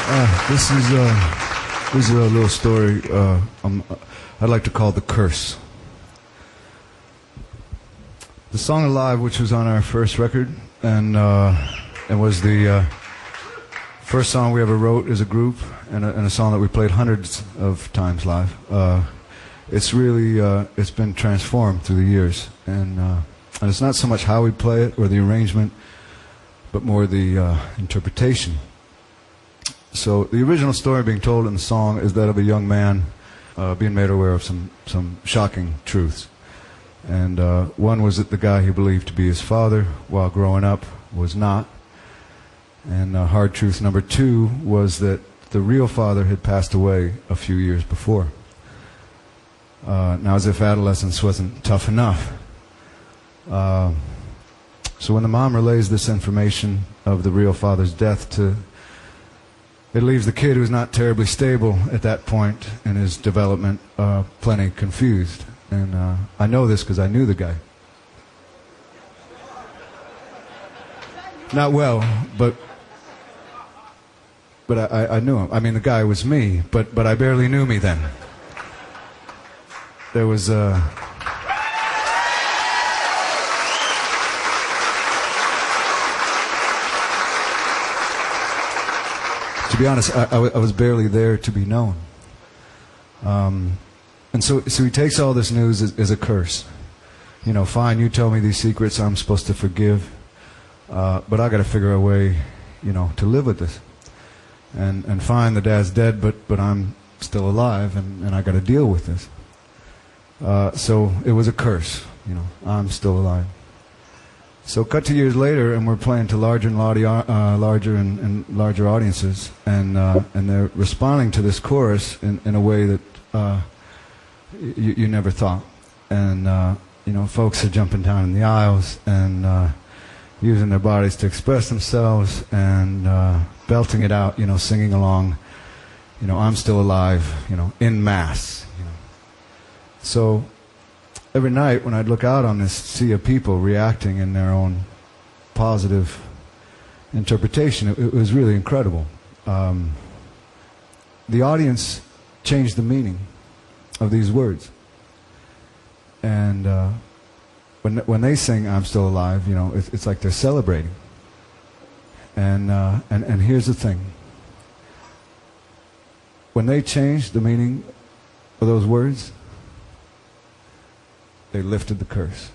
This is a little story I'd like to call The Curse. The song Alive, which was on our first record, and it was the first song we ever wrote as a group, and a song that we played hundreds of times live. It's really, it's been transformed through the years, and it's not so much how we play it or the arrangement, but more the interpretation. So the original story being told in the song is that of a young man being made aware of some shocking truths. And one was that the guy he believed to be his father while growing up was not. And hard truth number two was that the real father had passed away a few years before. Now, as if adolescence wasn't tough enough. So when the mom relays this information of the real father's death it leaves the kid, who's not terribly stable at that point in his development, plenty confused. And I know this because I knew the guy. Not well, but I knew him. I mean, the guy was me, but I barely knew me then. There was to be honest, I was barely there to be known. And so he takes all this news as a curse. You know, fine, you tell me these secrets, I'm supposed to forgive, but I got to figure a way, you know, to live with this. And fine, the dad's dead, but I'm still alive, and I got to deal with this. So it was a curse, you know, I'm still alive. So cut to years later, and we're playing to larger and larger audiences, and they're responding to this chorus in a way that you never thought. And you know, folks are jumping down in the aisles and using their bodies to express themselves and belting it out, you know, singing along, you know, I'm still alive, you know, in mass. You know. So every night when I'd look out on this sea of people reacting in their own positive interpretation, it was really incredible. The audience changed the meaning of these words. And when they sing I'm still alive, you know, it's like they're celebrating. And here's the thing. When they changed the meaning of those words, they lifted the curse.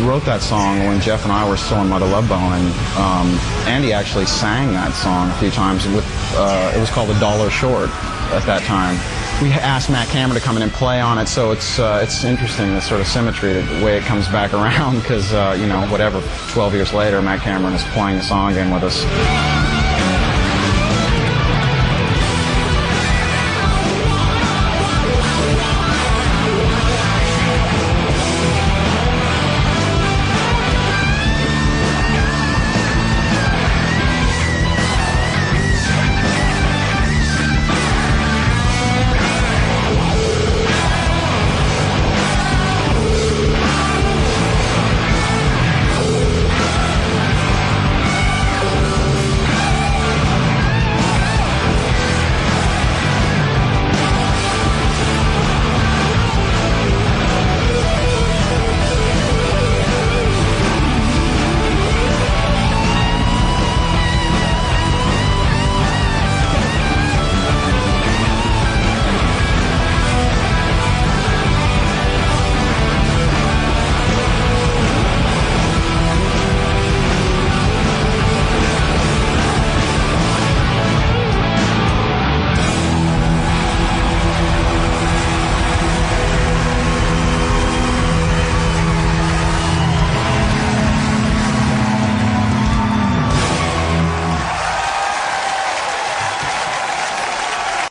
wrote that song when Jeff and I were still in Mother Love Bone, and Andy actually sang that song a few times. With it was called "A Dollar Short" at that time. We asked Matt Cameron to come in and play on it, so it's interesting, the sort of symmetry, the way it comes back around, because you know, whatever, 12 years later, Matt Cameron is playing the song again with us.